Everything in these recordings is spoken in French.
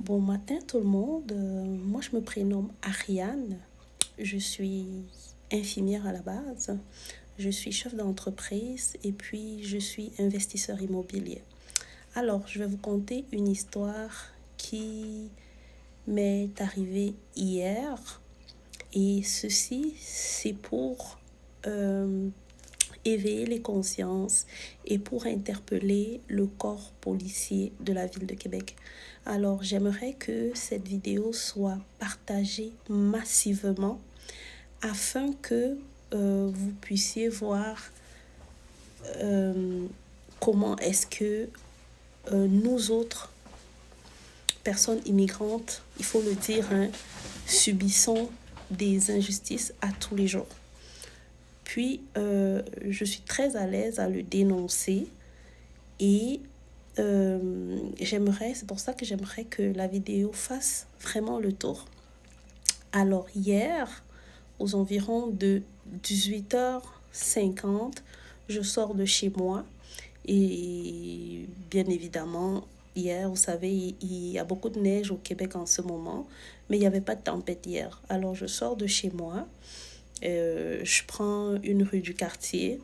Bon matin tout le monde. Moi je me prénomme Ariane. Je suis infirmière à la base. Je suis chef d'entreprise et puis je suis investisseur immobilier. Alors je vais vous conter une histoire qui m'est arrivée hier et ceci c'est pour euh, éveiller les consciences et pour interpeller le corps policier de la ville de Québec. Alors, j'aimerais que cette vidéo soit partagée massivement afin que vous puissiez voir euh, comment est-ce que nous autres, personnes immigrantes, il faut le dire, hein, subissons des injustices à tous les jours. Puis, je suis très à l'aise à le dénoncer et c'est pour ça que j'aimerais que la vidéo fasse vraiment le tour. Alors, hier, aux environs de 18h50, je sors de chez moi et bien évidemment, hier, vous savez, il y a beaucoup de neige au Québec en ce moment, mais il n'y avait pas de tempête hier. Alors, je sors de chez moi. Je prends une rue du quartier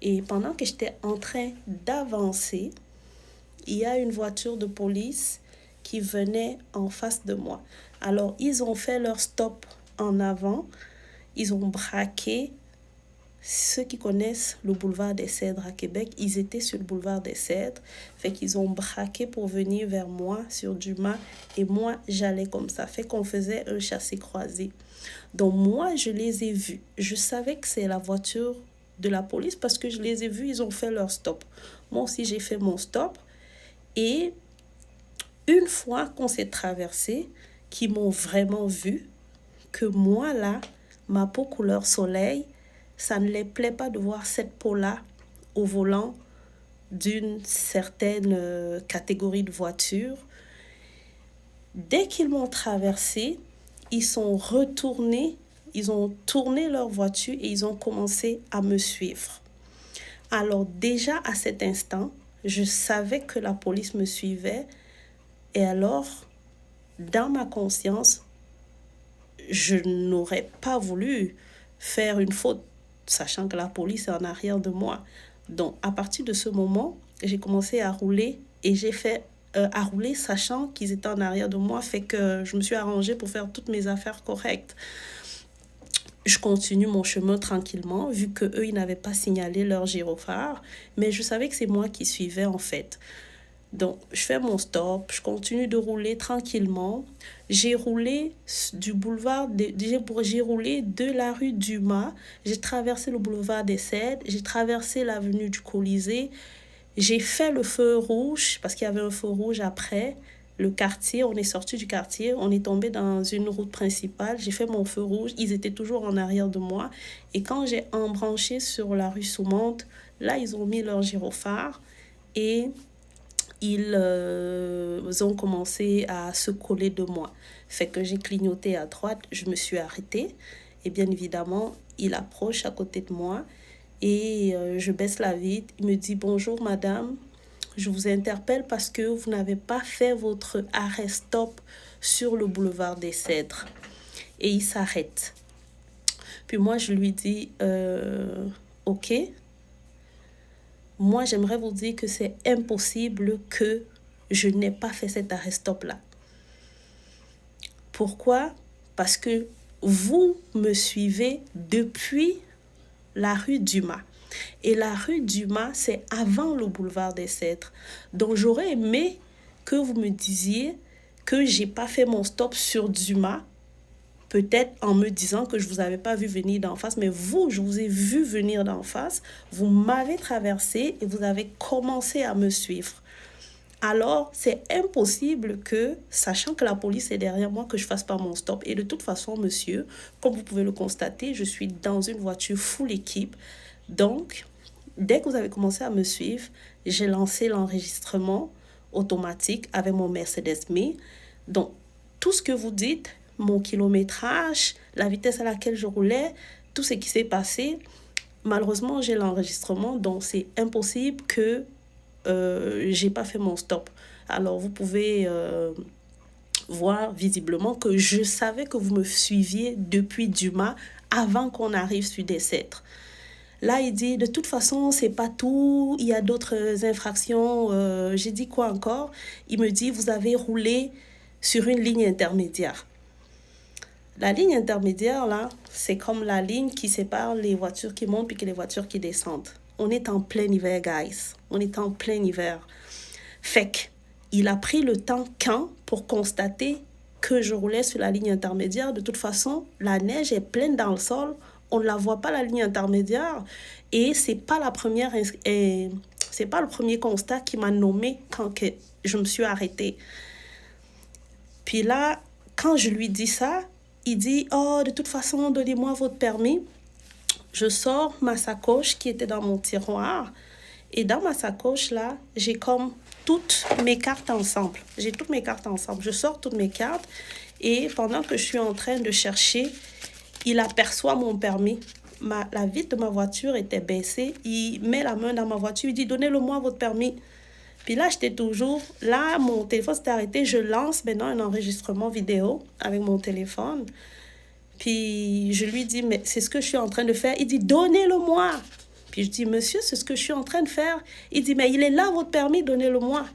et pendant que j'étais en train d'avancer, il y a une voiture de police qui venait en face de moi. Alors, ils ont fait leur stop en avant, ils ont braqué. Ceux qui connaissent le boulevard des Cèdres à Québec, ils étaient sur le boulevard des Cèdres, fait qu'ils ont braqué pour venir vers moi sur Dumas et moi j'allais comme ça, fait qu'on faisait un chassé-croisé. Donc moi je les ai vus, je savais que c'est la voiture de la police parce que je les ai vus, ils ont fait leur stop. Moi aussi j'ai fait mon stop et une fois qu'on s'est traversé, qu'ils m'ont vraiment vu, que moi là, ma peau couleur soleil, ça ne les plaît pas de voir cette peau-là au volant d'une certaine catégorie de voiture. Dès qu'ils m'ont traversé, ils sont retournés, ils ont tourné leur voiture et ils ont commencé à me suivre. Alors déjà à cet instant, je savais que la police me suivait et alors, dans ma conscience, je n'aurais pas voulu faire une faute, sachant que la police est en arrière de moi. Donc, à partir de ce moment, j'ai commencé à rouler et j'ai fait à rouler sachant qu'ils étaient en arrière de moi, fait que je me suis arrangée pour faire toutes mes affaires correctes. Je continue mon chemin tranquillement, vu que eux ils n'avaient pas signalé leur gyrophare, mais je savais que c'est moi qui suivais en fait. Donc, je fais mon stop, je continue de rouler tranquillement. J'ai roulé du boulevard, j'ai roulé de la rue Dumas, j'ai traversé le boulevard des Cèdres, j'ai traversé l'avenue du Colisée, j'ai fait le feu rouge, parce qu'il y avait un feu rouge après le quartier, on est sorti du quartier, on est tombé dans une route principale, j'ai fait mon feu rouge, ils étaient toujours en arrière de moi. Et quand j'ai embranché sur la rue Soumante, là, ils ont mis leur gyrophare et ils ont commencé à se coller de moi. Fait que j'ai clignoté à droite, je me suis arrêtée. Et bien évidemment, il approche à côté de moi et je baisse la vitre. Il me dit: bonjour madame, je vous interpelle parce que vous n'avez pas fait votre arrêt stop sur le boulevard des Cèdres. Et il s'arrête. Puis moi, je lui dis: ok. Moi, j'aimerais vous dire que c'est impossible que je n'ai pas fait cet arrêt stop-là. Pourquoi? Parce que vous me suivez depuis la rue Dumas. Et la rue Dumas, c'est avant le boulevard des Cèdres. Donc, j'aurais aimé que vous me disiez que j'ai pas fait mon stop sur Dumas, peut-être en me disant que je vous avais pas vu venir d'en face, mais vous, je vous ai vu venir d'en face, vous m'avez traversé et vous avez commencé à me suivre. Alors, c'est impossible que, sachant que la police est derrière moi, que je fasse pas mon stop. Et de toute façon, monsieur, comme vous pouvez le constater, je suis dans une voiture full équipe. Donc, dès que vous avez commencé à me suivre, j'ai lancé l'enregistrement automatique avec mon Mercedes-Me. Donc, tout ce que vous dites, mon kilométrage, la vitesse à laquelle je roulais, tout ce qui s'est passé, malheureusement, j'ai l'enregistrement, donc c'est impossible que j'ai pas fait mon stop. Alors, vous pouvez voir visiblement que je savais que vous me suiviez depuis Dumas avant qu'on arrive sur Dessetres. Là, il dit, de toute façon, c'est pas tout, il y a d'autres infractions. J'ai dit quoi encore? Il me dit, vous avez roulé sur une ligne intermédiaire. La ligne intermédiaire, là, c'est comme la ligne qui sépare les voitures qui montent et les voitures qui descendent. On est en plein hiver, guys. On est en plein hiver. Fait qu'il a pris le temps pour constater que je roulais sur la ligne intermédiaire. De toute façon, la neige est pleine dans le sol. On ne la voit pas, la ligne intermédiaire. Et c'est pas le premier constat qui m'a nommé quand je me suis arrêtée. Puis là, quand je lui dis ça, il dit, oh, de toute façon, donnez-moi votre permis. Je sors ma sacoche qui était dans mon tiroir. Et dans ma sacoche, là, j'ai comme toutes mes cartes ensemble. J'ai toutes mes cartes ensemble. Je sors toutes mes cartes. Et pendant que je suis en train de chercher, il aperçoit mon permis. La vitre de ma voiture était baissée. Il met la main dans ma voiture. Il dit, donnez-le-moi votre permis. Puis là, j'étais toujours... Là, mon téléphone s'était arrêté. Je lance maintenant un enregistrement vidéo avec mon téléphone. Puis je lui dis, mais c'est ce que je suis en train de faire. Il dit, donnez-le-moi. Puis je dis, monsieur, c'est ce que je suis en train de faire. Il dit, mais il est là, votre permis, donnez-le-moi.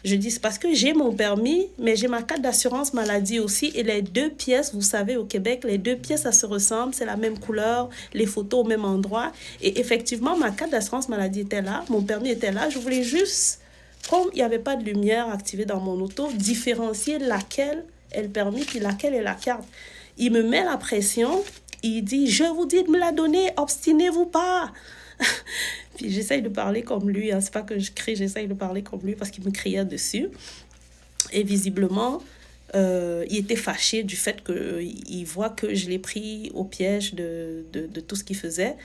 Je dis, c'est parce que j'ai mon permis, mais j'ai ma carte d'assurance maladie aussi. Et les deux pièces, vous savez, au Québec, les deux pièces, ça se ressemble. C'est la même couleur, les photos au même endroit. Et effectivement, ma carte d'assurance maladie était là. Mon permis était là. Je voulais juste, comme il n'y avait pas de lumière activée dans mon auto, différencier laquelle est le permis puis laquelle est la carte. Il me met la pression. Il dit, je vous dis de me la donner, obstinez-vous pas. Puis j'essaye de parler comme lui, hein. C'est pas que je crie, j'essaye de parler comme lui parce qu'il me criait dessus. Et visiblement, il était fâché du fait qu'il voit que je l'ai pris au piège de tout ce qu'il faisait.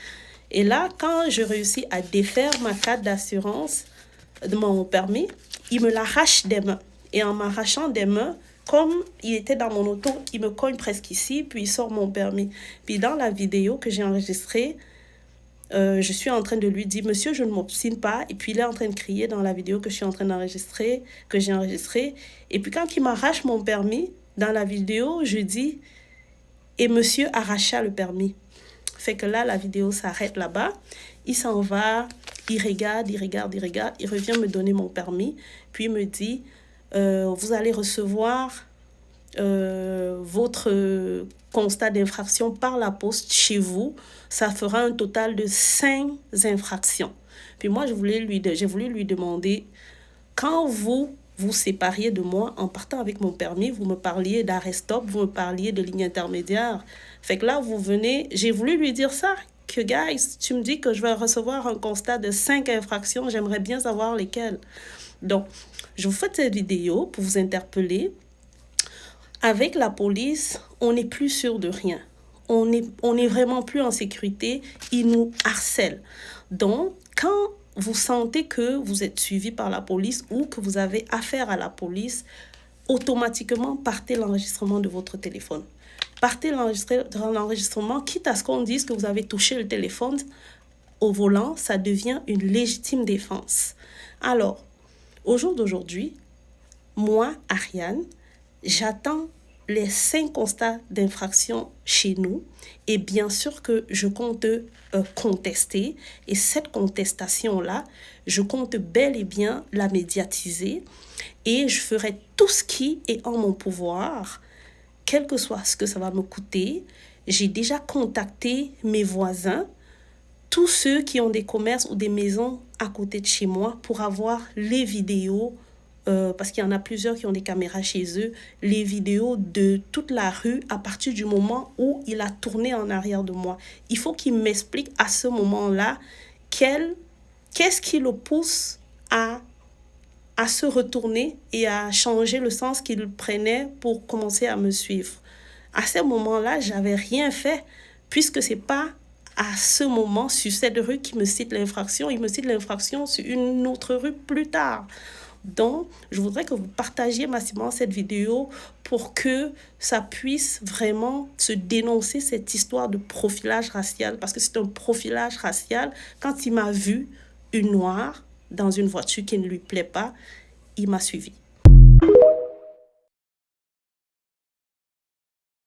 Et là, quand je réussis à défaire ma carte d'assurance de mon permis, il me l'arrache des mains. Et en m'arrachant des mains, comme il était dans mon auto, il me cogne presque ici, puis il sort mon permis. Puis dans la vidéo que j'ai enregistrée, je suis en train de lui dire, monsieur, je ne m'obstine pas. Et puis, il est en train de crier dans la vidéo que je suis en train d'enregistrer, que j'ai enregistrée. Et puis, quand il m'arrache mon permis, dans la vidéo, je dis, et monsieur arracha le permis. Fait que là, la vidéo s'arrête là-bas. Il s'en va, il regarde. Il revient me donner mon permis. Puis, il me dit, vous allez recevoir votre constat d'infraction par la poste chez vous. Ça fera un total de 5 infractions. Puis moi, j'ai voulu lui demander, quand vous vous sépariez de moi en partant avec mon permis, vous me parliez d'arrêt-stop, vous me parliez de ligne intermédiaire. Fait que là, vous venez, j'ai voulu lui dire ça, que guys, tu me dis que je vais recevoir un constat de 5 infractions, j'aimerais bien savoir lesquelles. Donc, je vous fais cette vidéo pour vous interpeller. Avec la police, on n'est plus sûr de rien. On est vraiment plus en sécurité. Ils nous harcèlent. Donc, quand vous sentez que vous êtes suivi par la police ou que vous avez affaire à la police, automatiquement, partez l'enregistrement de votre téléphone. Partez l'enregistrement, quitte à ce qu'on dise que vous avez touché le téléphone au volant, ça devient une légitime défense. Alors, au jour d'aujourd'hui, moi, Ariane, j'attends les 5 constats d'infraction chez nous et bien sûr que je compte contester et cette contestation-là, je compte bel et bien la médiatiser et je ferai tout ce qui est en mon pouvoir, quel que soit ce que ça va me coûter. J'ai déjà contacté mes voisins, tous ceux qui ont des commerces ou des maisons à côté de chez moi pour avoir les vidéos parce qu'il y en a plusieurs qui ont des caméras chez eux, les vidéos de toute la rue à partir du moment où il a tourné en arrière de moi. Il faut qu'il m'explique à ce moment-là qu'est-ce qui le pousse à se retourner et à changer le sens qu'il prenait pour commencer à me suivre. À ce moment-là, j'avais rien fait puisque c'est pas à ce moment sur cette rue qu'il me cite l'infraction. Il me cite l'infraction sur une autre rue plus tard. Donc, je voudrais que vous partagiez massivement cette vidéo pour que ça puisse vraiment se dénoncer cette histoire de profilage racial. Parce que c'est un profilage racial. Quand il m'a vu une noire dans une voiture qui ne lui plaît pas, il m'a suivi.